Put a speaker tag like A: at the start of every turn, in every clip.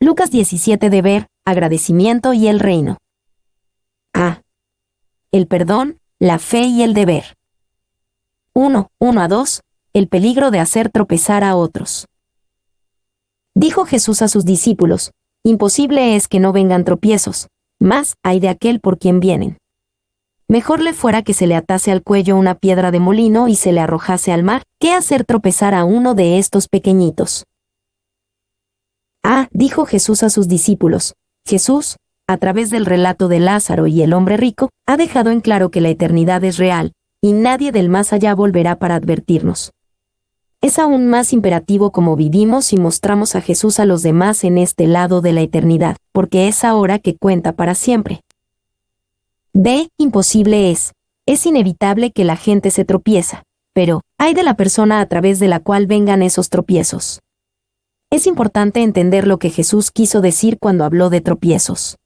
A: Lucas 17. Deber, agradecimiento y el reino. A. El perdón, la fe y el deber. 1:1-2. El peligro de hacer tropezar a otros. Dijo Jesús a sus discípulos: imposible es que no vengan tropiezos, mas hay de aquel por quien vienen. Mejor le fuera que se le atase al cuello una piedra de molino y se le arrojase al mar, que hacer tropezar a uno de estos pequeñitos. Dijo Jesús a sus discípulos. Jesús, a través del relato de Lázaro y el hombre rico, ha dejado en claro que la eternidad es real, y nadie del más allá volverá para advertirnos. Es aún más imperativo cómo vivimos y mostramos a Jesús a los demás en este lado de la eternidad, porque es ahora que cuenta para siempre. B. Imposible es. Es inevitable que la gente se tropieza, pero ay de la persona a través de la cual vengan esos tropiezos. Es importante entender lo que Jesús quiso decir cuando habló de tropiezos.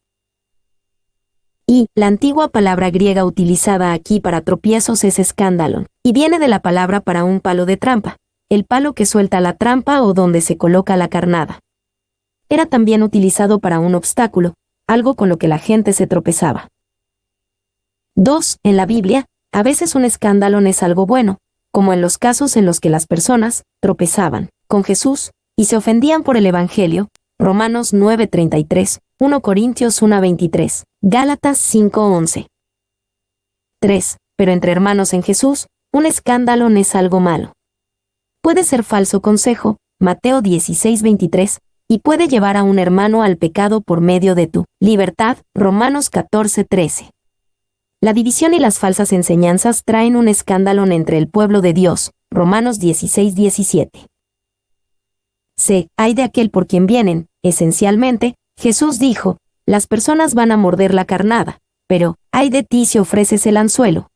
A: Y la antigua palabra griega utilizada aquí para tropiezos es escándalon, y viene de la palabra para un palo de trampa, el palo que suelta la trampa o donde se coloca la carnada. Era también utilizado para un obstáculo, algo con lo que la gente se tropezaba. 2. En la Biblia, a veces un escándalo es algo bueno, como en los casos en los que las personas tropezaban con Jesús y se ofendían por el Evangelio, Romanos 9:33, 1 Corintios 1:23, Gálatas 5:11. 3. Pero entre hermanos en Jesús, un escándalo es algo malo. Puede ser falso consejo, Mateo 16:23, y puede llevar a un hermano al pecado por medio de tu libertad, Romanos 14:13. La división y las falsas enseñanzas traen un escándalo entre el pueblo de Dios, Romanos 16:17. C. Hay de aquel por quien vienen. Esencialmente, Jesús dijo, las personas van a morder la carnada, pero ay de ti si ofreces el anzuelo.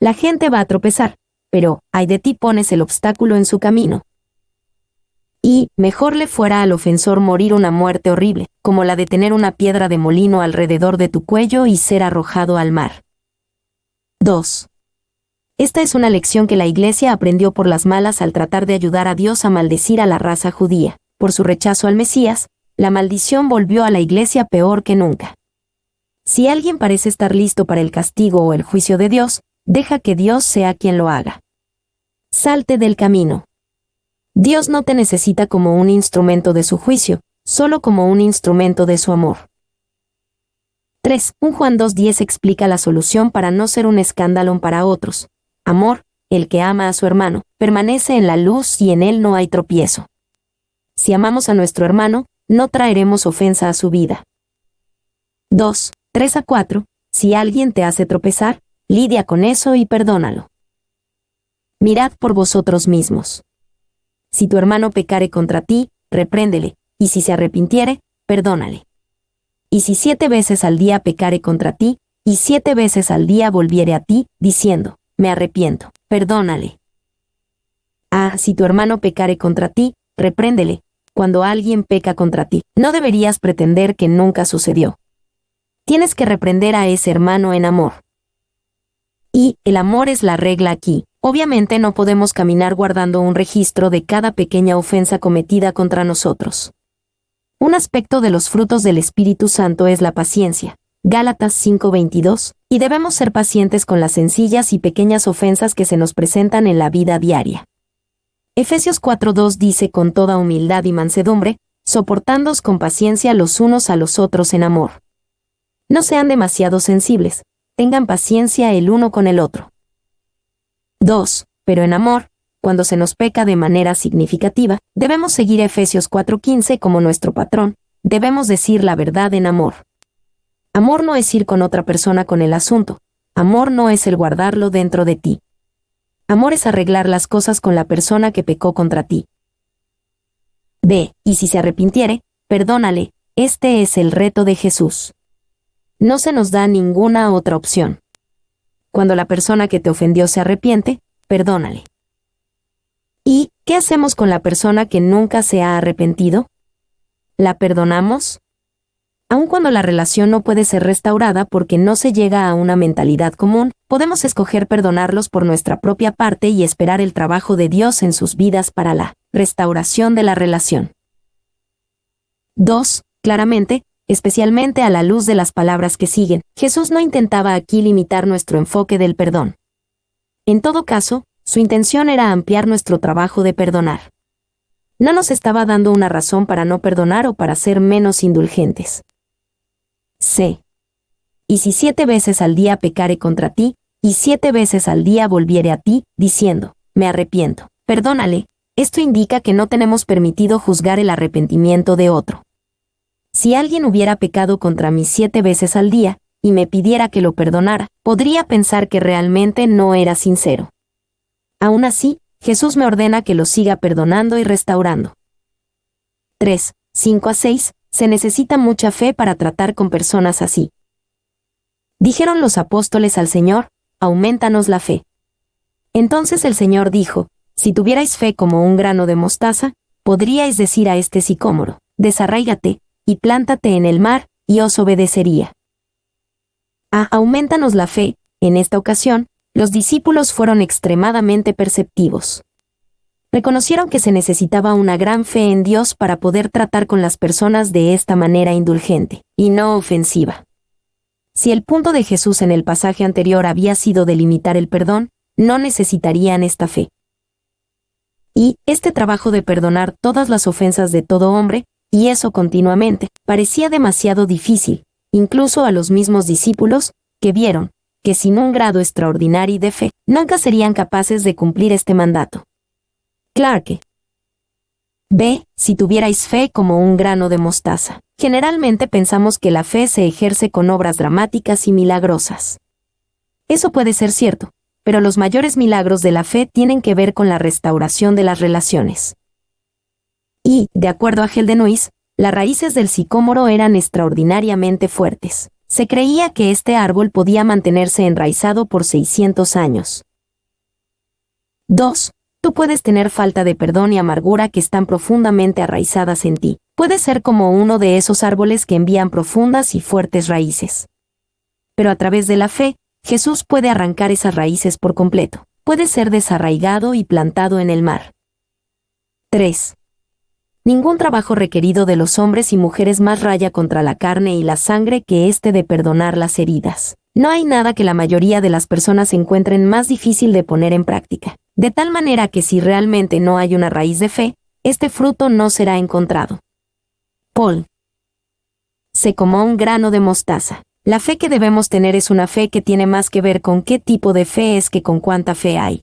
A: La gente va a tropezar, pero ay de ti pones el obstáculo en su camino. Y mejor le fuera al ofensor morir una muerte horrible, como la de tener una piedra de molino alrededor de tu cuello y ser arrojado al mar. 2. Esta es una lección que la Iglesia aprendió por las malas al tratar de ayudar a Dios a maldecir a la raza judía. Por su rechazo al Mesías, la maldición volvió a la Iglesia peor que nunca. Si alguien parece estar listo para el castigo o el juicio de Dios, deja que Dios sea quien lo haga. Salte del camino. Dios no te necesita como un instrumento de su juicio, solo como un instrumento de su amor. 3. Juan 2:10 explica la solución para no ser un escándalo para otros. Amor, el que ama a su hermano, permanece en la luz y en él no hay tropiezo. Si amamos a nuestro hermano, no traeremos ofensa a su vida. 2. 3-4. Si alguien te hace tropezar, lidia con eso y perdónalo. Mirad por vosotros mismos. Si tu hermano pecare contra ti, repréndele, y si se arrepintiere, perdónale. Y si 7 veces al día pecare contra ti, y 7 veces al día volviere a ti, diciendo, me arrepiento, perdónale. Si tu hermano pecare contra ti, repréndele. Cuando alguien peca contra ti, no deberías pretender que nunca sucedió. Tienes que reprender a ese hermano en amor. Y el amor es la regla aquí. Obviamente no podemos caminar guardando un registro de cada pequeña ofensa cometida contra nosotros. Un aspecto de los frutos del Espíritu Santo es la paciencia. Gálatas 5:22, y debemos ser pacientes con las sencillas y pequeñas ofensas que se nos presentan en la vida diaria. Efesios 4:2 dice con toda humildad y mansedumbre, soportándoos con paciencia los unos a los otros en amor. No sean demasiado sensibles, tengan paciencia el uno con el otro. 2. Pero en amor, cuando se nos peca de manera significativa, debemos seguir Efesios 4:15 como nuestro patrón, debemos decir la verdad en amor. Amor no es ir con otra persona con el asunto, amor no es el guardarlo dentro de ti. Amor es arreglar las cosas con la persona que pecó contra ti. B. Y si se arrepintiere, perdónale, este es el reto de Jesús. No se nos da ninguna otra opción. Cuando la persona que te ofendió se arrepiente, perdónale. ¿Y qué hacemos con la persona que nunca se ha arrepentido? ¿La perdonamos? Aun cuando la relación no puede ser restaurada porque no se llega a una mentalidad común, podemos escoger perdonarlos por nuestra propia parte y esperar el trabajo de Dios en sus vidas para la restauración de la relación. 2. Claramente, especialmente a la luz de las palabras que siguen, Jesús no intentaba aquí limitar nuestro enfoque del perdón. En todo caso, su intención era ampliar nuestro trabajo de perdonar. No nos estaba dando una razón para no perdonar o para ser menos indulgentes. C. Y si 7 veces al día pecare contra ti, y 7 veces al día volviere a ti, diciendo, me arrepiento, perdónale, esto indica que no tenemos permitido juzgar el arrepentimiento de otro. Si alguien hubiera pecado contra mí 7 veces al día, y me pidiera que lo perdonara, podría pensar que realmente no era sincero. Aún así, Jesús me ordena que lo siga perdonando y restaurando. 3. 5 a 6. Se necesita mucha fe para tratar con personas así. Dijeron los apóstoles al Señor, aumentanos la fe. Entonces el Señor dijo, si tuvierais fe como un grano de mostaza, podríais decir a este sicómoro, desarráigate, y plántate en el mar, y os obedecería. Aumentanos la fe. En esta ocasión, los discípulos fueron extremadamente perceptivos. Reconocieron que se necesitaba una gran fe en Dios para poder tratar con las personas de esta manera indulgente, y no ofensiva. Si el punto de Jesús en el pasaje anterior había sido delimitar el perdón, no necesitarían esta fe. Y este trabajo de perdonar todas las ofensas de todo hombre, y eso continuamente, parecía demasiado difícil, incluso a los mismos discípulos, que vieron que sin un grado extraordinario de fe, nunca serían capaces de cumplir este mandato. Clarke. B. Si tuvierais fe como un grano de mostaza. Generalmente pensamos que la fe se ejerce con obras dramáticas y milagrosas. Eso puede ser cierto, pero los mayores milagros de la fe tienen que ver con la restauración de las relaciones. Y, de acuerdo a Geldenhuys, las raíces del sicómoro eran extraordinariamente fuertes. Se creía que este árbol podía mantenerse enraizado por 600 años. 2. Tú puedes tener falta de perdón y amargura que están profundamente arraizadas en ti. Puedes ser como uno de esos árboles que envían profundas y fuertes raíces. Pero a través de la fe, Jesús puede arrancar esas raíces por completo. Puede ser desarraigado y plantado en el mar. 3. Ningún trabajo requerido de los hombres y mujeres más raya contra la carne y la sangre que este de perdonar las heridas. No hay nada que la mayoría de las personas encuentren más difícil de poner en práctica. De tal manera que si realmente no hay una raíz de fe, este fruto no será encontrado. Paul. Se como un grano de mostaza. La fe que debemos tener es una fe que tiene más que ver con qué tipo de fe es que con cuánta fe hay.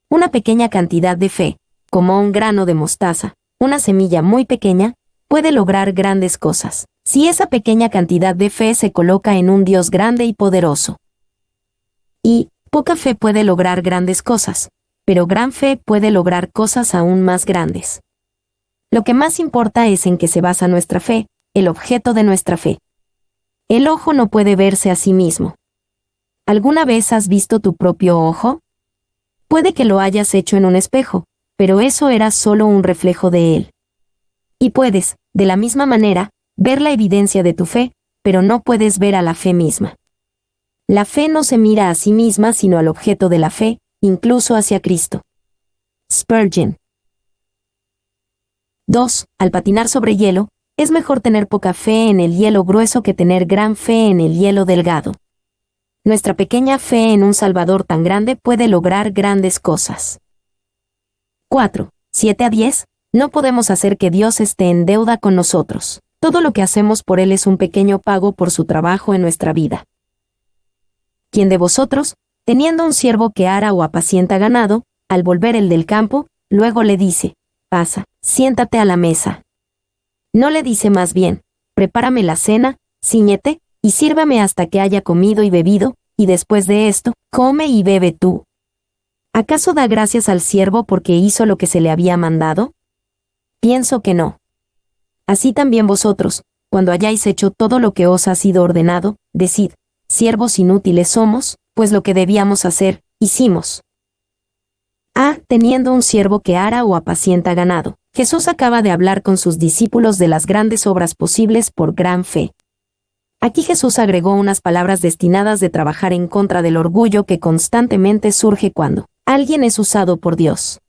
A: Una pequeña cantidad de fe, como un grano de mostaza, una semilla muy pequeña, puede lograr grandes cosas, si esa pequeña cantidad de fe se coloca en un Dios grande y poderoso. Y poca fe puede lograr grandes cosas, pero gran fe puede lograr cosas aún más grandes. Lo que más importa es en qué se basa nuestra fe, el objeto de nuestra fe. El ojo no puede verse a sí mismo. ¿Alguna vez has visto tu propio ojo? Puede que lo hayas hecho en un espejo, pero eso era solo un reflejo de él. Y puedes, de la misma manera, ver la evidencia de tu fe, pero no puedes ver a la fe misma. La fe no se mira a sí misma sino al objeto de la fe, incluso hacia Cristo. Spurgeon. 2. Al patinar sobre hielo, es mejor tener poca fe en el hielo grueso que tener gran fe en el hielo delgado. Nuestra pequeña fe en un Salvador tan grande puede lograr grandes cosas. 4. 7 a 10. No podemos hacer que Dios esté en deuda con nosotros. Todo lo que hacemos por Él es un pequeño pago por su trabajo en nuestra vida. ¿Quién de vosotros, teniendo un siervo que ara o apacienta ganado, al volver el del campo, luego le dice, pasa, siéntate a la mesa? No le dice más bien, prepárame la cena, cíñete, y sírvame hasta que haya comido y bebido, y después de esto, come y bebe tú. ¿Acaso da gracias al siervo porque hizo lo que se le había mandado? Pienso que no. Así también vosotros, cuando hayáis hecho todo lo que os ha sido ordenado, decid, siervos inútiles somos, pues lo que debíamos hacer, hicimos. Teniendo un siervo que ara o apacienta ganado. Jesús acaba de hablar con sus discípulos de las grandes obras posibles por gran fe. Aquí Jesús agregó unas palabras destinadas de trabajar en contra del orgullo que constantemente surge cuando alguien es usado por Dios.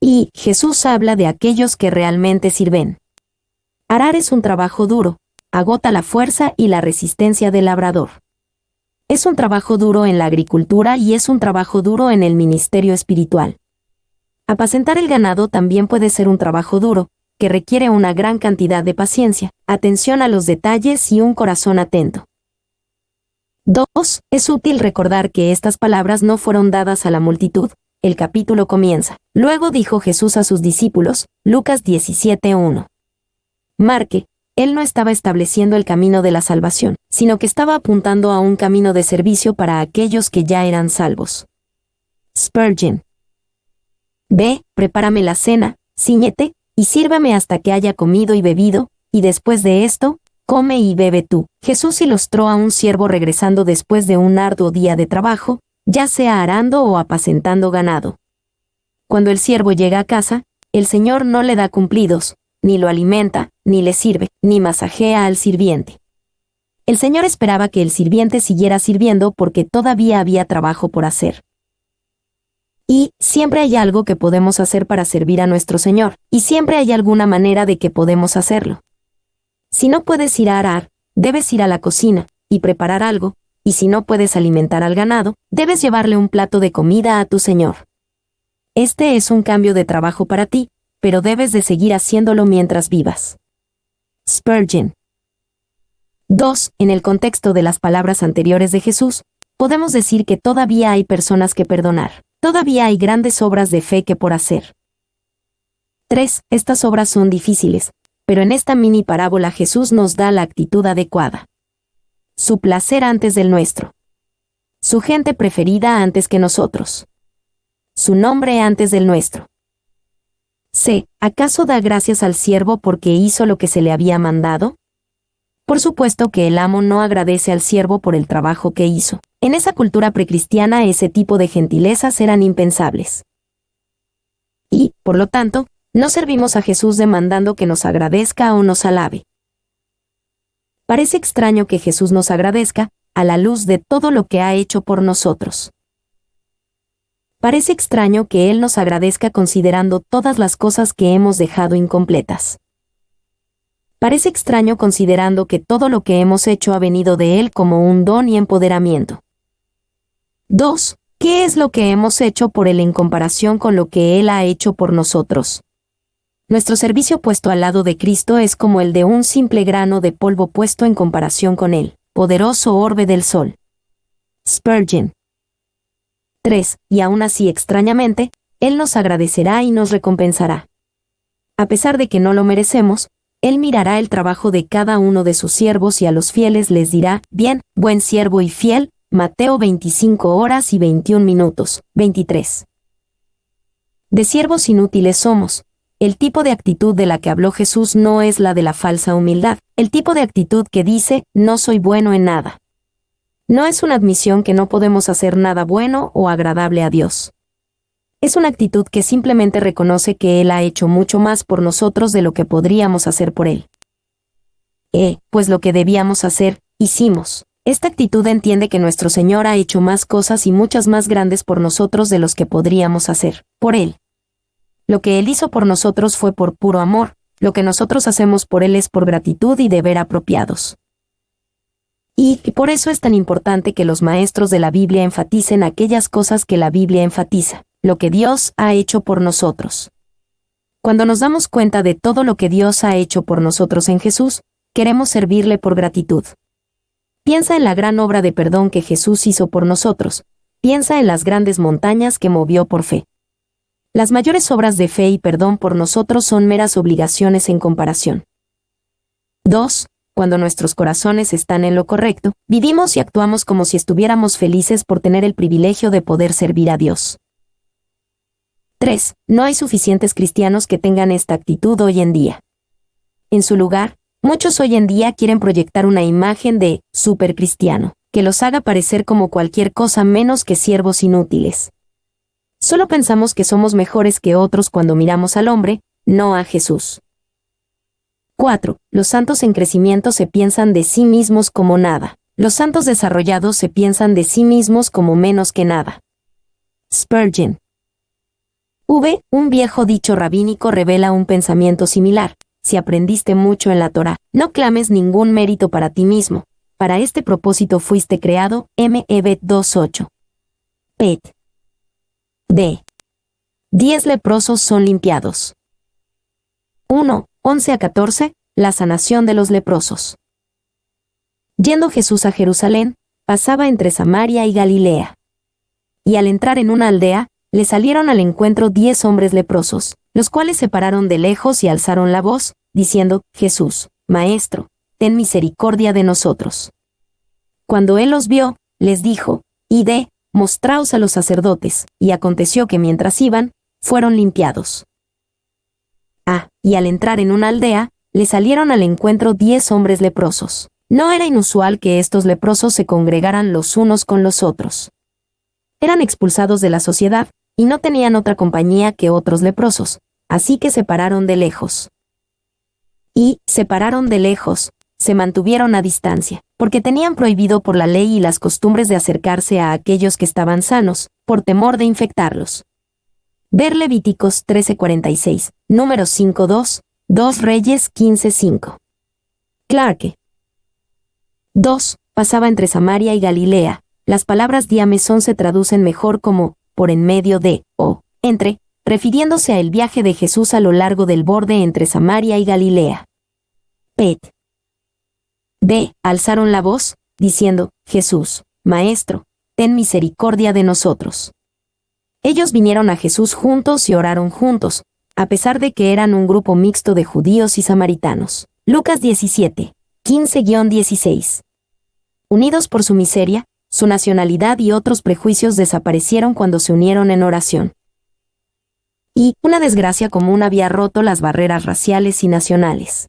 A: Y Jesús habla de aquellos que realmente sirven. Arar es un trabajo duro, agota la fuerza y la resistencia del labrador. Es un trabajo duro en la agricultura y es un trabajo duro en el ministerio espiritual. Apacentar el ganado también puede ser un trabajo duro, que requiere una gran cantidad de paciencia, atención a los detalles y un corazón atento. 2. Es útil recordar que estas palabras no fueron dadas a la multitud. El capítulo comienza. Luego dijo Jesús a sus discípulos, Lucas 17:1. Marque, él no estaba estableciendo el camino de la salvación, sino que estaba apuntando a un camino de servicio para aquellos que ya eran salvos. Spurgeon. Ve, prepárame la cena, cíñete, y sírvame hasta que haya comido y bebido, y después de esto, come y bebe tú. Jesús ilustró a un siervo regresando después de un arduo día de trabajo, ya sea arando o apacentando ganado. Cuando el siervo llega a casa, el Señor no le da cumplidos, ni lo alimenta, ni le sirve, ni masajea al sirviente. El Señor esperaba que el sirviente siguiera sirviendo porque todavía había trabajo por hacer. Y siempre hay algo que podemos hacer para servir a nuestro Señor, y siempre hay alguna manera de que podemos hacerlo. Si no puedes ir a arar, debes ir a la cocina y preparar algo, y si no puedes alimentar al ganado, debes llevarle un plato de comida a tu Señor. Este es un cambio de trabajo para ti, pero debes de seguir haciéndolo mientras vivas. Spurgeon. 2. En el contexto de las palabras anteriores de Jesús, podemos decir que todavía hay personas que perdonar. Todavía hay grandes obras de fe que por hacer. 3. Estas obras son difíciles, pero en esta mini parábola Jesús nos da la actitud adecuada. Su placer antes del nuestro. Su gente preferida antes que nosotros. Su nombre antes del nuestro. C. ¿Acaso da gracias al siervo porque hizo lo que se le había mandado? Por supuesto que el amo no agradece al siervo por el trabajo que hizo. En esa cultura precristiana ese tipo de gentilezas eran impensables. Y, por lo tanto, no servimos a Jesús demandando que nos agradezca o nos alabe. Parece extraño que Jesús nos agradezca, a la luz de todo lo que ha hecho por nosotros. Parece extraño que Él nos agradezca considerando todas las cosas que hemos dejado incompletas. Parece extraño considerando que todo lo que hemos hecho ha venido de Él como un don y empoderamiento. 2. ¿Qué es lo que hemos hecho por Él en comparación con lo que Él ha hecho por nosotros? Nuestro servicio puesto al lado de Cristo es como el de un simple grano de polvo puesto en comparación con Él, poderoso orbe del sol. Spurgeon. 3. Y aún así extrañamente, Él nos agradecerá y nos recompensará. A pesar de que no lo merecemos, Él mirará el trabajo de cada uno de sus siervos y a los fieles les dirá, bien, buen siervo y fiel, Mateo 25:21, 23. De siervos inútiles somos. El tipo de actitud de la que habló Jesús no es la de la falsa humildad, el tipo de actitud que dice, no soy bueno en nada. No es una admisión que no podemos hacer nada bueno o agradable a Dios. Es una actitud que simplemente reconoce que Él ha hecho mucho más por nosotros de lo que podríamos hacer por Él. Pues lo que debíamos hacer, hicimos. Esta actitud entiende que nuestro Señor ha hecho más cosas y muchas más grandes por nosotros de los que podríamos hacer por Él. Lo que Él hizo por nosotros fue por puro amor, lo que nosotros hacemos por Él es por gratitud y deber apropiados. Y por eso es tan importante que los maestros de la Biblia enfaticen aquellas cosas que la Biblia enfatiza, lo que Dios ha hecho por nosotros. Cuando nos damos cuenta de todo lo que Dios ha hecho por nosotros en Jesús, queremos servirle por gratitud. Piensa en la gran obra de perdón que Jesús hizo por nosotros, piensa en las grandes montañas que movió por fe. Las mayores obras de fe y perdón por nosotros son meras obligaciones en comparación. 2. Cuando nuestros corazones están en lo correcto, vivimos y actuamos como si estuviéramos felices por tener el privilegio de poder servir a Dios. 3. No hay suficientes cristianos que tengan esta actitud hoy en día. En su lugar, muchos hoy en día quieren proyectar una imagen de supercristiano, que los haga parecer como cualquier cosa menos que siervos inútiles. Solo pensamos que somos mejores que otros cuando miramos al hombre, no a Jesús. 4. Los santos en crecimiento se piensan de sí mismos como nada. Los santos desarrollados se piensan de sí mismos como menos que nada. Spurgeon. Un viejo dicho rabínico revela un pensamiento similar. si aprendiste mucho en la Torá, no clames ningún mérito para ti mismo. Para este propósito fuiste creado. M.E.B. 2:8. Pet. D. 10 leprosos son limpiados. 1. 11-14. La sanación de los leprosos. Yendo Jesús a Jerusalén, pasaba entre Samaria y Galilea. Y al entrar en una aldea, le salieron al encuentro 10 hombres leprosos, los cuales se pararon de lejos y alzaron la voz, diciendo: Jesús, Maestro, ten misericordia de nosotros. Cuando él los vio, les dijo: Id, mostraos a los sacerdotes, y aconteció que mientras iban, fueron limpiados. Y al entrar en una aldea, le salieron al encuentro 10 hombres leprosos. No era inusual que estos leprosos se congregaran los unos con los otros. Eran expulsados de la sociedad, y no tenían otra compañía que otros leprosos, así que se pararon de lejos. Se mantuvieron a distancia, porque tenían prohibido por la ley y las costumbres de acercarse a aquellos que estaban sanos, por temor de infectarlos. Ver Levíticos 13:46, Números 5:2, 2 Reyes 15:5. Clarke. 2. Pasaba entre Samaria y Galilea. Las palabras diamesón se traducen mejor como por en medio de, o entre, refiriéndose a el viaje de Jesús a lo largo del borde entre Samaria y Galilea. Pet. D. Alzaron la voz, diciendo: Jesús, Maestro, ten misericordia de nosotros. Ellos vinieron a Jesús juntos y oraron juntos, a pesar de que eran un grupo mixto de judíos y samaritanos. Lucas 17, 15-16. Unidos por su miseria, su nacionalidad y otros prejuicios desaparecieron cuando se unieron en oración. Y una desgracia común había roto las barreras raciales y nacionales.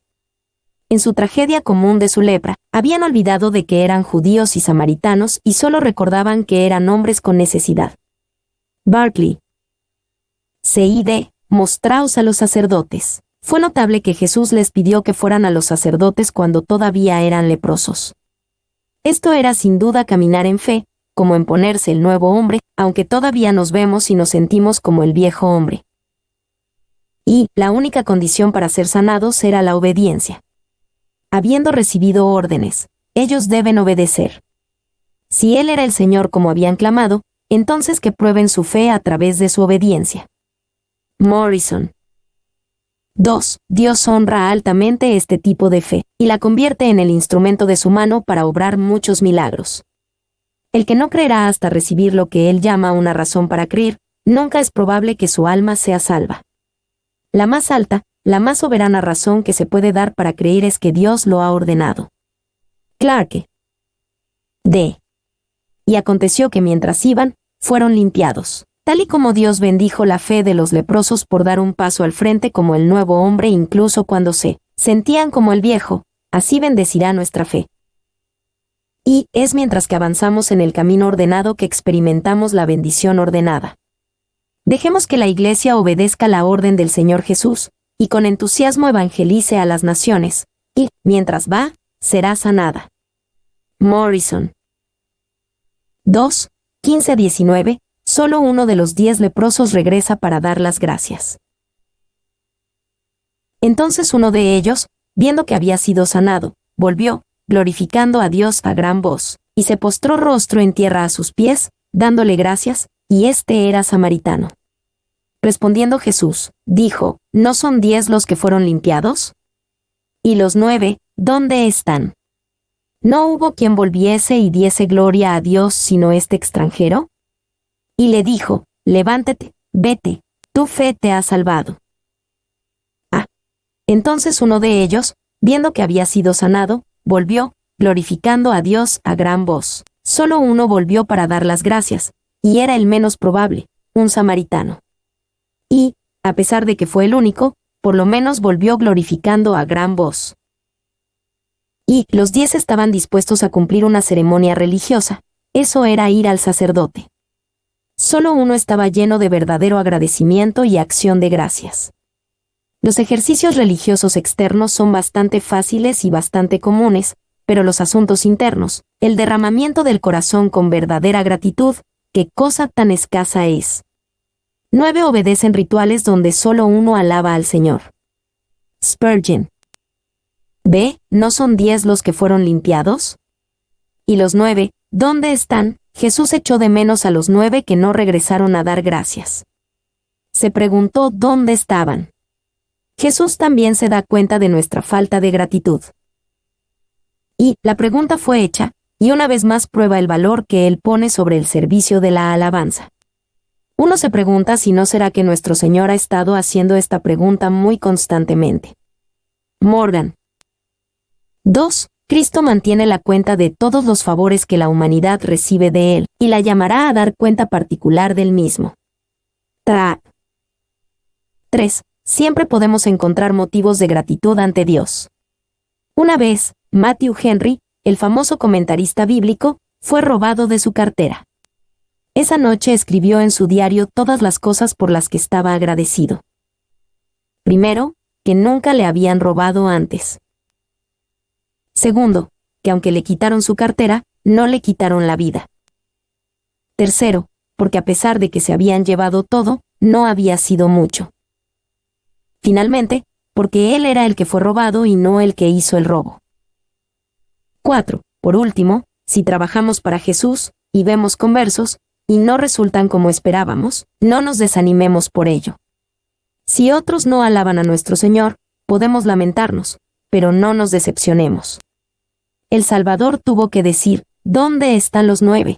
A: En su tragedia común de su lepra, habían olvidado de que eran judíos y samaritanos y solo recordaban que eran hombres con necesidad. Barclay. Cid, mostraos a los sacerdotes. Fue notable que Jesús les pidió que fueran a los sacerdotes cuando todavía eran leprosos. Esto era sin duda caminar en fe, como en ponerse el nuevo hombre, aunque todavía nos vemos y nos sentimos como el viejo hombre. Y la única condición para ser sanados era la obediencia. Habiendo recibido órdenes, ellos deben obedecer. Si Él era el Señor como habían clamado, entonces que prueben su fe a través de su obediencia. Morrison. 2. Dios honra altamente este tipo de fe, y la convierte en el instrumento de su mano para obrar muchos milagros. El que no creerá hasta recibir lo que Él llama una razón para creer, nunca es probable que su alma sea salva. La más alta, la más soberana razón que se puede dar para creer es que Dios lo ha ordenado. Clarke. D. Y aconteció que mientras iban, fueron limpiados. Tal y como Dios bendijo la fe de los leprosos por dar un paso al frente como el nuevo hombre incluso cuando se sentían como el viejo, así bendecirá nuestra fe. Y es mientras que avanzamos en el camino ordenado que experimentamos la bendición ordenada. Dejemos que la Iglesia obedezca la orden del Señor Jesús, y con entusiasmo evangelice a las naciones, y, mientras va, será sanada. Morrison. 2. 15-19. Solo uno de los 10 leprosos regresa para dar las gracias. Entonces uno de ellos, viendo que había sido sanado, volvió, glorificando a Dios a gran voz, y se postró rostro en tierra a sus pies, dándole gracias, y este era samaritano. Respondiendo Jesús, dijo: ¿No son 10 los que fueron limpiados? ¿Y los 9, dónde están? ¿No hubo quien volviese y diese gloria a Dios sino este extranjero? Y le dijo: levántate, vete, tu fe te ha salvado. Entonces uno de ellos, viendo que había sido sanado, volvió, glorificando a Dios a gran voz. Solo uno volvió para dar las gracias, y era el menos probable, un samaritano. Y, a pesar de que fue el único, por lo menos volvió glorificando a gran voz. Y los 10 estaban dispuestos a cumplir una ceremonia religiosa, eso era ir al sacerdote. Solo uno estaba lleno de verdadero agradecimiento y acción de gracias. Los ejercicios religiosos externos son bastante fáciles y bastante comunes, pero los asuntos internos, el derramamiento del corazón con verdadera gratitud, ¿qué cosa tan escasa es? 9 obedecen rituales donde solo uno alaba al Señor. Spurgeon. ¿Ve, no son 10 los que fueron limpiados? ¿Y los 9, dónde están? Jesús echó de menos a los 9 que no regresaron a dar gracias. Se preguntó dónde estaban. Jesús también se da cuenta de nuestra falta de gratitud. Y la pregunta fue hecha, y una vez más prueba el valor que Él pone sobre el servicio de la alabanza. Uno se pregunta si no será que nuestro Señor ha estado haciendo esta pregunta muy constantemente. Morgan. 2. Cristo mantiene la cuenta de todos los favores que la humanidad recibe de Él, y la llamará a dar cuenta particular del mismo. 3. Siempre podemos encontrar motivos de gratitud ante Dios. Una vez, Matthew Henry, el famoso comentarista bíblico, fue robado de su cartera. Esa noche escribió en su diario todas las cosas por las que estaba agradecido. Primero, que nunca le habían robado antes. Segundo, que aunque le quitaron su cartera, no le quitaron la vida. Tercero, porque a pesar de que se habían llevado todo, no había sido mucho. Finalmente, porque él era el que fue robado y no el que hizo el robo. 4. Por último, si trabajamos para Jesús, y vemos conversos, y no resultan como esperábamos, no nos desanimemos por ello. Si otros no alaban a nuestro Señor, podemos lamentarnos, pero no nos decepcionemos. El Salvador tuvo que decir, ¿dónde están los 9?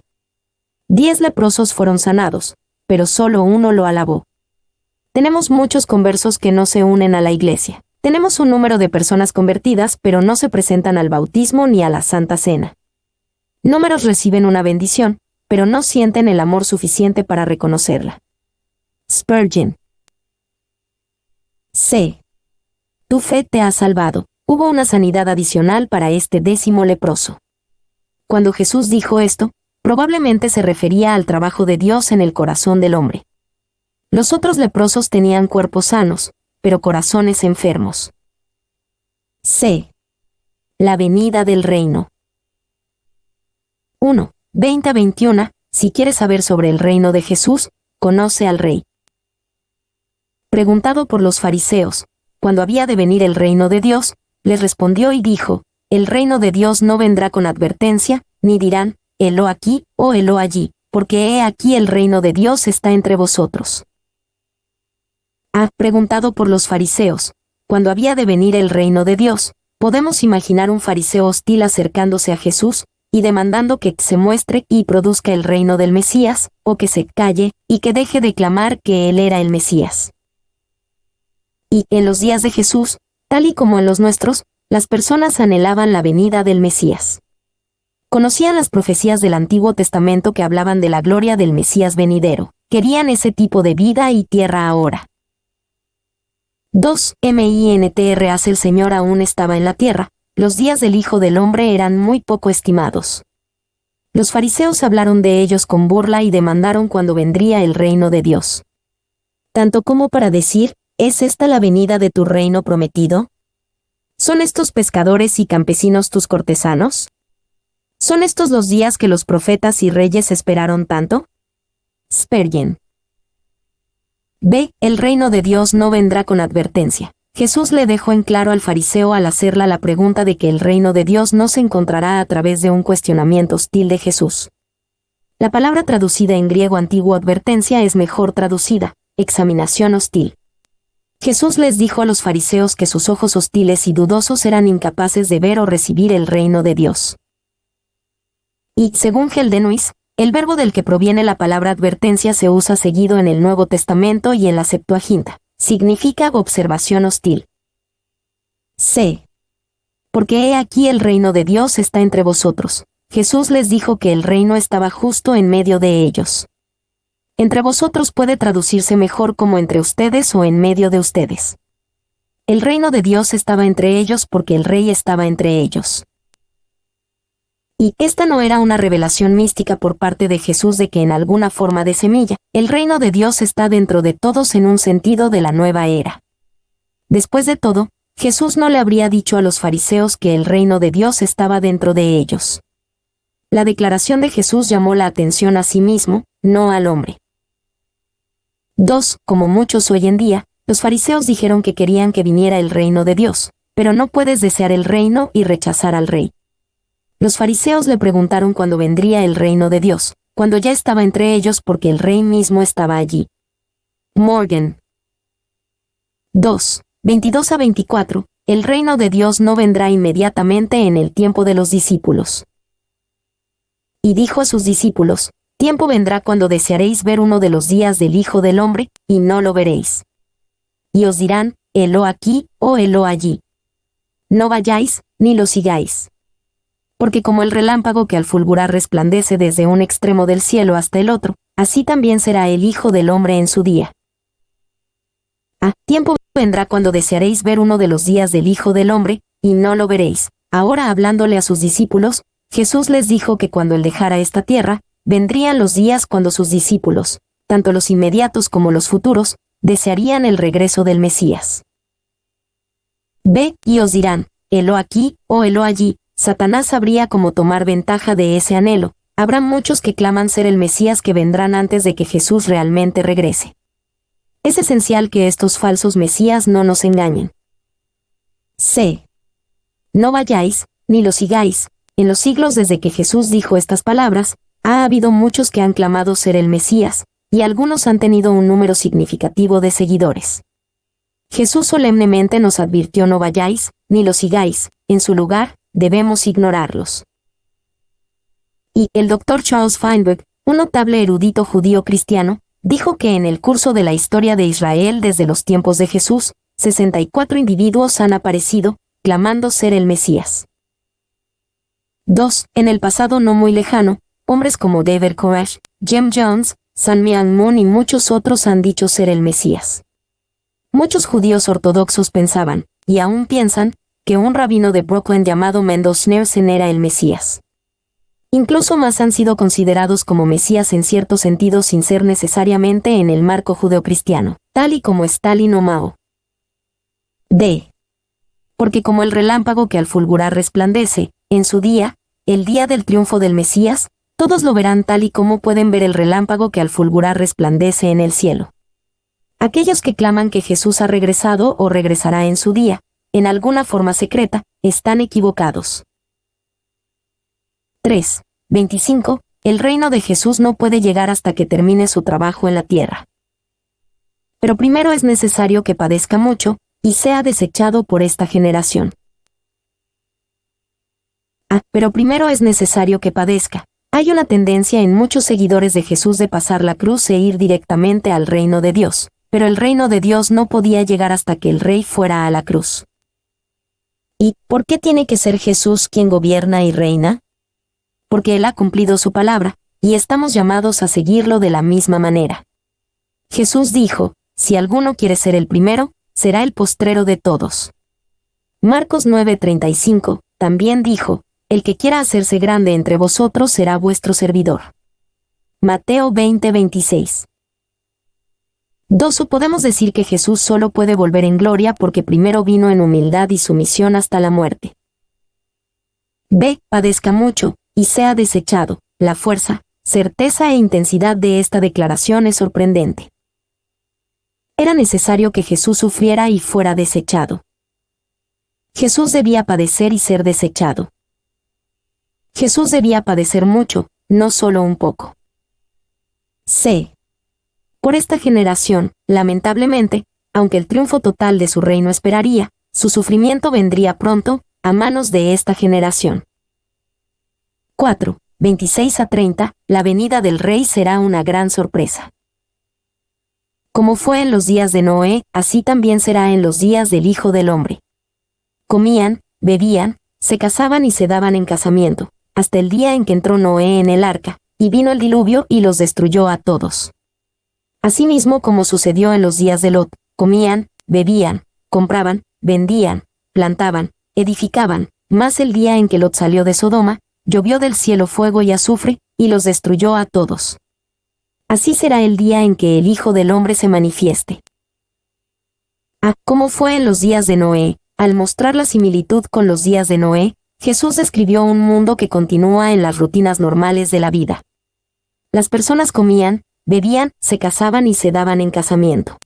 A: 10 leprosos fueron sanados, pero solo uno lo alabó. Tenemos muchos conversos que no se unen a la iglesia. Tenemos un número de personas convertidas, pero no se presentan al bautismo ni a la Santa Cena. Números reciben una bendición, pero no sienten el amor suficiente para reconocerla. Spurgeon. C. Tu fe te ha salvado. Hubo una sanidad adicional para este 10º leproso. Cuando Jesús dijo esto, probablemente se refería al trabajo de Dios en el corazón del hombre. Los otros leprosos tenían cuerpos sanos, pero corazones enfermos. C. La venida del reino. 1. 20-21. Si quieres saber sobre el reino de Jesús, conoce al Rey. Preguntado por los fariseos, cuando había de venir el reino de Dios, les respondió y dijo, el reino de Dios no vendrá con advertencia, ni dirán, helo aquí o helo allí, porque he aquí el reino de Dios está entre vosotros. Ha preguntado por los fariseos, cuando había de venir el reino de Dios, podemos imaginar un fariseo hostil acercándose a Jesús, y demandando que se muestre y produzca el reino del Mesías, o que se calle, y que deje de clamar que él era el Mesías. Y, en los días de Jesús, tal y como en los nuestros, las personas anhelaban la venida del Mesías. Conocían las profecías del Antiguo Testamento que hablaban de la gloria del Mesías venidero. Querían ese tipo de vida y tierra ahora. 2. Mientras el Señor aún estaba en la tierra, los días del Hijo del Hombre eran muy poco estimados. Los fariseos hablaron de ellos con burla y demandaron cuándo vendría el reino de Dios. Tanto como para decir, ¿es esta la venida de tu reino prometido? ¿Son estos pescadores y campesinos tus cortesanos? ¿Son estos los días que los profetas y reyes esperaron tanto? Spurgeon. B. El reino de Dios no vendrá con advertencia. Jesús le dejó en claro al fariseo al hacerle la pregunta de que el reino de Dios no se encontrará a través de un cuestionamiento hostil de Jesús. La palabra traducida en griego antiguo advertencia es mejor traducida, examinación hostil. Jesús les dijo a los fariseos que sus ojos hostiles y dudosos eran incapaces de ver o recibir el reino de Dios. Y, según Geldenuis, el verbo del que proviene la palabra advertencia se usa seguido en el Nuevo Testamento y en la Septuaginta. Significa observación hostil. C. Porque he aquí el reino de Dios está entre vosotros. Jesús les dijo que el reino estaba justo en medio de ellos. Entre vosotros puede traducirse mejor como entre ustedes o en medio de ustedes. El reino de Dios estaba entre ellos porque el Rey estaba entre ellos. Y esta no era una revelación mística por parte de Jesús de que en alguna forma de semilla, el reino de Dios está dentro de todos en un sentido de la nueva era. Después de todo, Jesús no le habría dicho a los fariseos que el reino de Dios estaba dentro de ellos. La declaración de Jesús llamó la atención a sí mismo, no al hombre. 2. Como muchos hoy en día, Los fariseos dijeron que querían que viniera el reino de Dios, pero no puedes desear el reino y rechazar al rey. Los fariseos le preguntaron cuándo vendría el reino de Dios, cuando ya estaba entre ellos porque el rey mismo estaba allí. Morgan. 2. 22 a 24. El reino de Dios no vendrá inmediatamente en el tiempo de los discípulos. Y dijo a sus discípulos, tiempo vendrá cuando desearéis ver uno de los días del Hijo del Hombre, y no lo veréis. Y os dirán, helo aquí, o helo allí. No vayáis, ni lo sigáis. Porque como el relámpago que al fulgurar resplandece desde un extremo del cielo hasta el otro, así también será el Hijo del Hombre en su día. Tiempo vendrá cuando desearéis ver uno de los días del Hijo del Hombre, y no lo veréis. Ahora hablándole a sus discípulos, Jesús les dijo que cuando él dejara esta tierra, vendrían los días cuando sus discípulos, tanto los inmediatos como los futuros, desearían el regreso del Mesías. Ve, y os dirán, helo aquí, o helo allí. Satanás sabría cómo tomar ventaja de ese anhelo. Habrá muchos que claman ser el Mesías que vendrán antes de que Jesús realmente regrese. Es esencial que estos falsos Mesías no nos engañen. C. No vayáis, ni lo sigáis. En los siglos desde que Jesús dijo estas palabras, ha habido muchos que han clamado ser el Mesías, y algunos han tenido un número significativo de seguidores. Jesús solemnemente nos advirtió no vayáis, ni lo sigáis, en su lugar, debemos ignorarlos. Y el Dr. Charles Feinberg, un notable erudito judío cristiano, dijo que en el curso de la historia de Israel desde los tiempos de Jesús, 64 individuos han aparecido, clamando ser el Mesías. 2. En el pasado no muy lejano, hombres como David Koresh, Jim Jones, Sun Myung Moon y muchos otros han dicho ser el Mesías. Muchos judíos ortodoxos pensaban, y aún piensan, que un rabino de Brooklyn llamado Mendel Schneerson era el Mesías. Incluso más han sido considerados como Mesías en cierto sentido sin ser necesariamente en el marco judeocristiano, tal y como Stalin o Mao. D. Porque como el relámpago que al fulgurar resplandece, en su día, el día del triunfo del Mesías, todos lo verán tal y como pueden ver el relámpago que al fulgurar resplandece en el cielo. Aquellos que claman que Jesús ha regresado o regresará en su día, en alguna forma secreta, están equivocados. 3. 25. El reino de Jesús no puede llegar hasta que termine su trabajo en la tierra. Pero primero es necesario que padezca mucho, y sea desechado por esta generación. Pero primero es necesario que padezca. Hay una tendencia en muchos seguidores de Jesús de pasar la cruz e ir directamente al reino de Dios, pero el reino de Dios no podía llegar hasta que el rey fuera a la cruz. ¿Y por qué tiene que ser Jesús quien gobierna y reina? Porque Él ha cumplido su palabra, y estamos llamados a seguirlo de la misma manera. Jesús dijo, si alguno quiere ser el primero, será el postrero de todos. Marcos 9:35, también dijo, el que quiera hacerse grande entre vosotros será vuestro servidor. Mateo 20:26. 2. Podemos decir que Jesús solo puede volver en gloria porque primero vino en humildad y sumisión hasta la muerte. B. Padezca mucho, y sea desechado. La fuerza, certeza e intensidad de esta declaración es sorprendente. Era necesario que Jesús sufriera y fuera desechado. Jesús debía padecer y ser desechado. Jesús debía padecer mucho, no solo un poco. C. Por esta generación, lamentablemente, aunque el triunfo total de su reino esperaría, su sufrimiento vendría pronto, a manos de esta generación. 4. 26 a 30, la venida del rey será una gran sorpresa. Como fue en los días de Noé, así también será en los días del Hijo del Hombre. Comían, bebían, se casaban y se daban en casamiento, hasta el día en que entró Noé en el arca, y vino el diluvio y los destruyó a todos. Asimismo como sucedió en los días de Lot, comían, bebían, compraban, vendían, plantaban, edificaban, mas el día en que Lot salió de Sodoma, llovió del cielo fuego y azufre, y los destruyó a todos. Así será el día en que el Hijo del Hombre se manifieste. Como fue en los días de Noé, al mostrar la similitud con los días de Noé, Jesús describió un mundo que continúa en las rutinas normales de la vida. Las personas comían, bebían, se casaban y se daban en casamiento.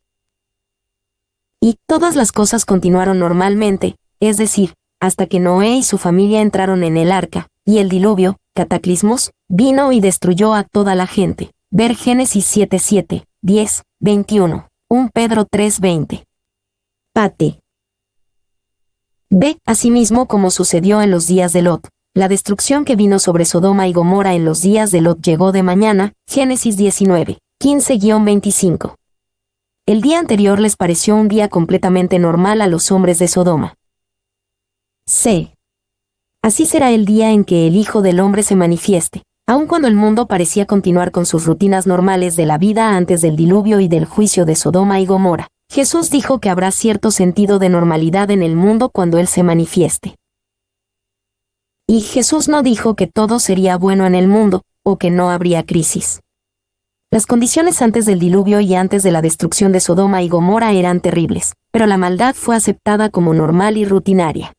A: Y todas las cosas continuaron normalmente, es decir, hasta que Noé y su familia entraron en el arca, y el diluvio, cataclismos, vino y destruyó a toda la gente. Ver Génesis 7:7, 10, 21, 1 Pedro 3:20. Pate. Ve, asimismo, como sucedió en los días de Lot. La destrucción que vino sobre Sodoma y Gomorra en los días de Lot llegó de mañana. Génesis 19, 15-25. El día anterior les pareció un día completamente normal a los hombres de Sodoma. C. Así será el día en que el Hijo del Hombre se manifieste. Aun cuando el mundo parecía continuar con sus rutinas normales de la vida antes del diluvio y del juicio de Sodoma y Gomorra, Jesús dijo que habrá cierto sentido de normalidad en el mundo cuando Él se manifieste. Y Jesús no dijo que todo sería bueno en el mundo, o que no habría crisis. Las condiciones antes del diluvio y antes de la destrucción de Sodoma y Gomorra eran terribles, pero la maldad fue aceptada como normal y rutinaria.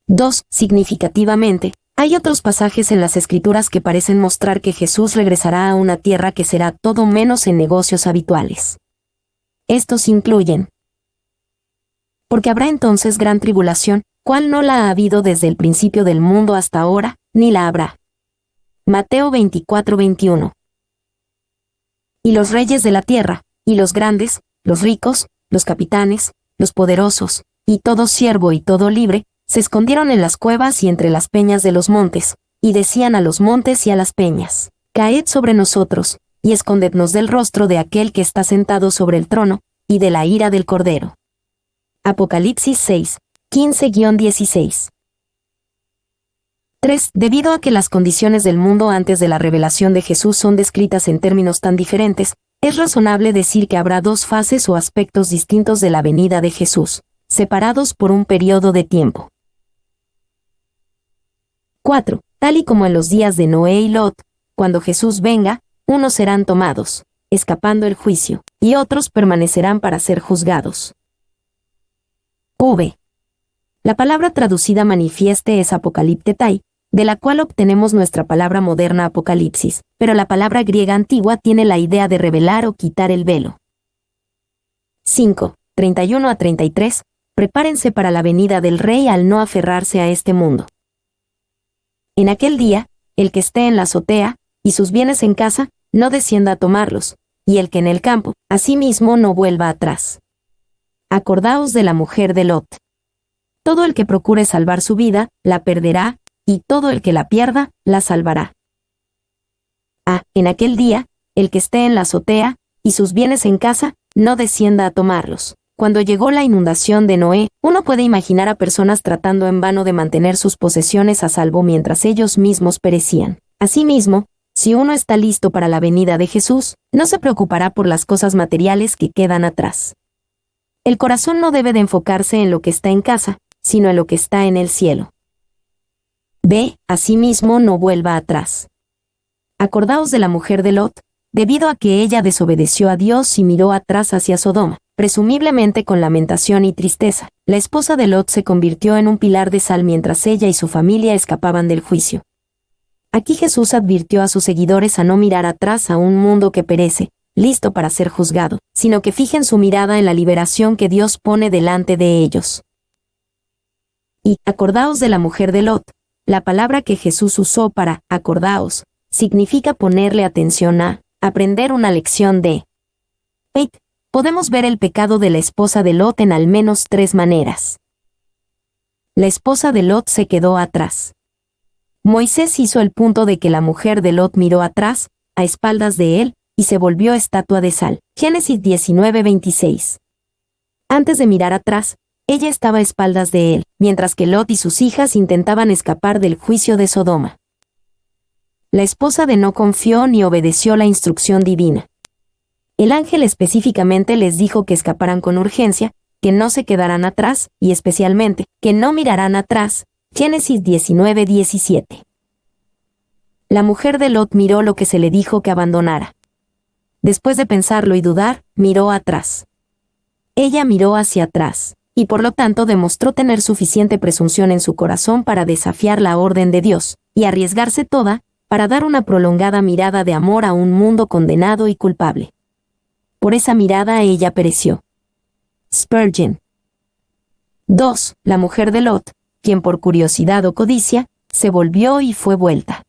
A: 2. Significativamente, hay otros pasajes en las Escrituras que parecen mostrar que Jesús regresará a una tierra que será todo menos en negocios habituales. Estos incluyen: porque habrá entonces gran tribulación, cual no la ha habido desde el principio del mundo hasta ahora, ni la habrá. Mateo 24:21. Y los reyes de la tierra, y los grandes, los ricos, los capitanes, los poderosos, y todo siervo y todo libre, se escondieron en las cuevas y entre las peñas de los montes, y decían a los montes y a las peñas: caed sobre nosotros, y escondednos del rostro de aquel que está sentado sobre el trono, y de la ira del Cordero. Apocalipsis 6, 15-16. 3. Debido a que las condiciones del mundo antes de la revelación de Jesús son descritas en términos tan diferentes, es razonable decir que habrá dos fases o aspectos distintos de la venida de Jesús, separados por un periodo de tiempo. 4. Tal y como en los días de Noé y Lot, cuando Jesús venga, unos serán tomados, escapando el juicio, y otros permanecerán para ser juzgados. V. La palabra traducida manifieste es apocaliptetai, de la cual obtenemos nuestra palabra moderna apocalipsis, pero la palabra griega antigua tiene la idea de revelar o quitar el velo. 5. 31-33. Prepárense para la venida del Rey al no aferrarse a este mundo. En aquel día, el que esté en la azotea, y sus bienes en casa, no descienda a tomarlos, y el que en el campo, asimismo no vuelva atrás. Acordaos de la mujer de Lot. Todo el que procure salvar su vida, la perderá, y todo el que la pierda, la salvará. En aquel día, el que esté en la azotea, y sus bienes en casa, no descienda a tomarlos. Cuando llegó la inundación de Noé, uno puede imaginar a personas tratando en vano de mantener sus posesiones a salvo mientras ellos mismos perecían. Asimismo, si uno está listo para la venida de Jesús, no se preocupará por las cosas materiales que quedan atrás. El corazón no debe de enfocarse en lo que está en casa, sino en lo que está en el cielo. B. Asimismo no vuelva atrás. Acordaos de la mujer de Lot, debido a que ella desobedeció a Dios y miró atrás hacia Sodoma, presumiblemente con lamentación y tristeza. La esposa de Lot se convirtió en un pilar de sal mientras ella y su familia escapaban del juicio. Aquí Jesús advirtió a sus seguidores a no mirar atrás a un mundo que perece, listo para ser juzgado, sino que fijen su mirada en la liberación que Dios pone delante de ellos. Y acordaos de la mujer de Lot. La palabra que Jesús usó para acordaos significa ponerle atención a, aprender una lección de. 8. Podemos ver el pecado de la esposa de Lot en al menos 3 maneras. La esposa de Lot se quedó atrás. Moisés hizo el punto de que la mujer de Lot miró atrás, a espaldas de él, y se volvió estatua de sal. Génesis 19:26. Antes de mirar atrás, ella estaba a espaldas de él, mientras que Lot y sus hijas intentaban escapar del juicio de Sodoma. La esposa de no confió ni obedeció la instrucción divina. El ángel específicamente les dijo que escaparan con urgencia, que no se quedaran atrás, y especialmente, que no mirarán atrás. Génesis 19:17. La mujer de Lot miró lo que se le dijo que abandonara. Después de pensarlo y dudar, miró atrás. Ella miró hacia atrás, y por lo tanto demostró tener suficiente presunción en su corazón para desafiar la orden de Dios, y arriesgarse toda, para dar una prolongada mirada de amor a un mundo condenado y culpable. Por esa mirada ella pereció. Spurgeon. 2. La mujer de Lot, quien por curiosidad o codicia, se volvió y fue vuelta.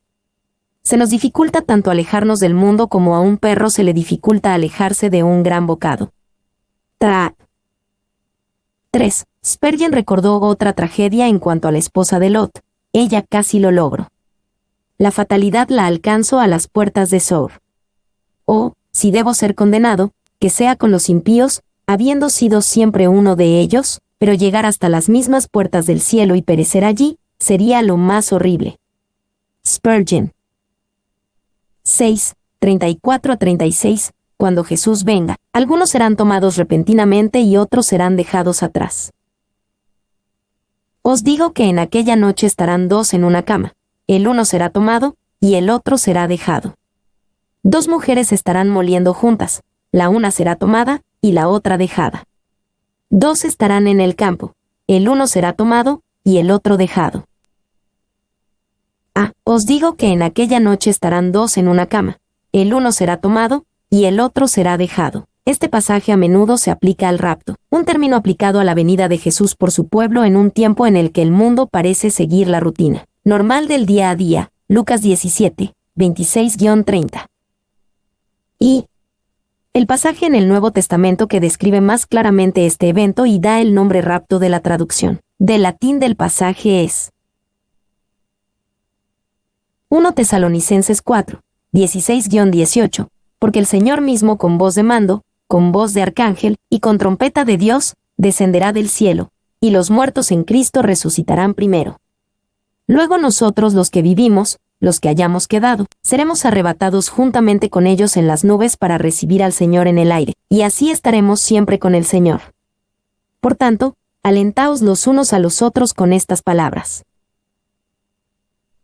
A: Se nos dificulta tanto alejarnos del mundo como a un perro se le dificulta alejarse de un gran bocado. 3. Spurgeon recordó otra tragedia en cuanto a la esposa de Lot. Ella casi lo logró. La fatalidad la alcanzó a las puertas de Zoar. Oh, si debo ser condenado, que sea con los impíos, habiendo sido siempre uno de ellos, pero llegar hasta las mismas puertas del cielo y perecer allí, sería lo más horrible. Spurgeon. 6. 34-36. Cuando Jesús venga, algunos serán tomados repentinamente y otros serán dejados atrás. Os digo que en aquella noche estarán dos en una cama, el uno será tomado y el otro será dejado. Dos mujeres estarán moliendo juntas, la una será tomada y la otra dejada. Dos estarán en el campo, el uno será tomado y el otro dejado. Os digo que en aquella noche estarán dos en una cama, el uno será tomado y el otro será dejado. Este pasaje a menudo se aplica al rapto, un término aplicado a la venida de Jesús por su pueblo en un tiempo en el que el mundo parece seguir la rutina normal del día a día. Lucas 17, 26-30. Y el pasaje en el Nuevo Testamento que describe más claramente este evento y da el nombre rapto de la traducción del latín del pasaje es 1 Tesalonicenses 4, 16-18, porque el Señor mismo con voz de mando, con voz de arcángel y con trompeta de Dios, descenderá del cielo, y los muertos en Cristo resucitarán primero. Luego nosotros los que vivimos, los que hayamos quedado, seremos arrebatados juntamente con ellos en las nubes para recibir al Señor en el aire, y así estaremos siempre con el Señor. Por tanto, alentaos los unos a los otros con estas palabras.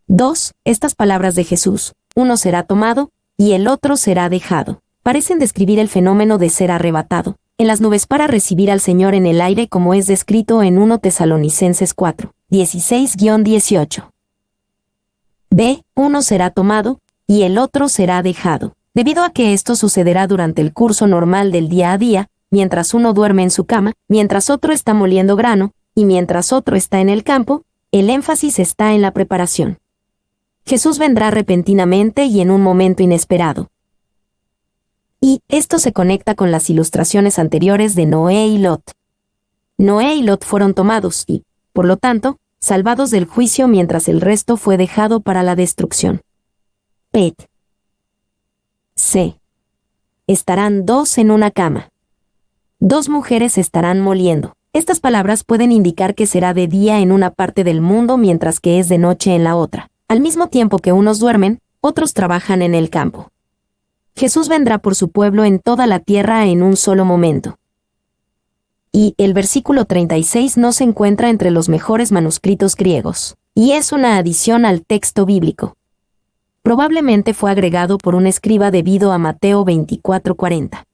A: 2. Estas palabras de Jesús, uno será tomado, y el otro será dejado, parecen describir el fenómeno de ser arrebatado en las nubes para recibir al Señor en el aire como es descrito en 1 Tesalonicenses 4, 16-18. B. Uno será tomado, y el otro será dejado. Debido a que esto sucederá durante el curso normal del día a día, mientras uno duerme en su cama, mientras otro está moliendo grano, y mientras otro está en el campo, el énfasis está en la preparación. Jesús vendrá repentinamente y en un momento inesperado. Y esto se conecta con las ilustraciones anteriores de Noé y Lot. Noé y Lot fueron tomados y, por lo tanto, salvados del juicio mientras el resto fue dejado para la destrucción. Pet. C. Estarán dos en una cama. Dos mujeres estarán moliendo. Estas palabras pueden indicar que será de día en una parte del mundo mientras que es de noche en la otra. Al mismo tiempo que unos duermen, otros trabajan en el campo. Jesús vendrá por su pueblo en toda la tierra en un solo momento. Y el versículo 36 no se encuentra entre los mejores manuscritos griegos, y es una adición al texto bíblico. Probablemente fue agregado por un escriba debido a Mateo 24:40.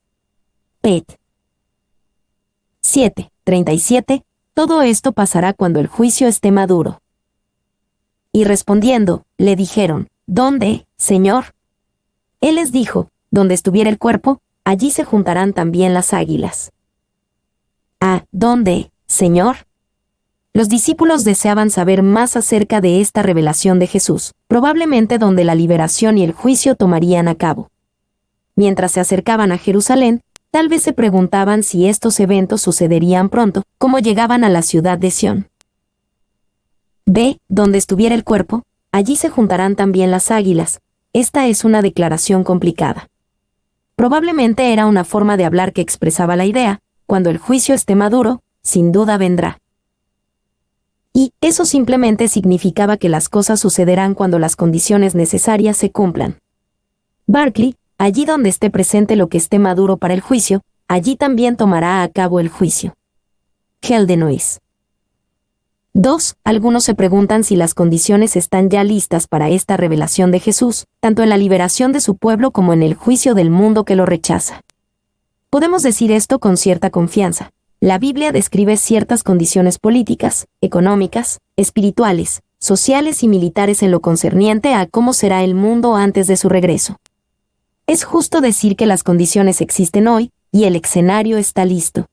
A: Pet. 7. 37. Todo esto pasará cuando el juicio esté maduro. Y respondiendo, le dijeron, ¿dónde, Señor? Él les dijo, donde estuviera el cuerpo, allí se juntarán también las águilas. ¿Dónde, Señor? Los discípulos deseaban saber más acerca de esta revelación de Jesús, probablemente donde la liberación y el juicio tomarían a cabo. Mientras se acercaban a Jerusalén, tal vez se preguntaban si estos eventos sucederían pronto, como llegaban a la ciudad de Sión. B. Donde estuviera el cuerpo, allí se juntarán también las águilas. Esta es una declaración complicada. Probablemente era una forma de hablar que expresaba la idea, cuando el juicio esté maduro, sin duda vendrá. Y eso simplemente significaba que las cosas sucederán cuando las condiciones necesarias se cumplan. Barclay, allí donde esté presente lo que esté maduro para el juicio, allí también tomará a cabo el juicio. Heldenois. 2. Algunos se preguntan si las condiciones están ya listas para esta revelación de Jesús, tanto en la liberación de su pueblo como en el juicio del mundo que lo rechaza. Podemos decir esto con cierta confianza. La Biblia describe ciertas condiciones políticas, económicas, espirituales, sociales y militares en lo concerniente a cómo será el mundo antes de su regreso. Es justo decir que las condiciones existen hoy, y el escenario está listo.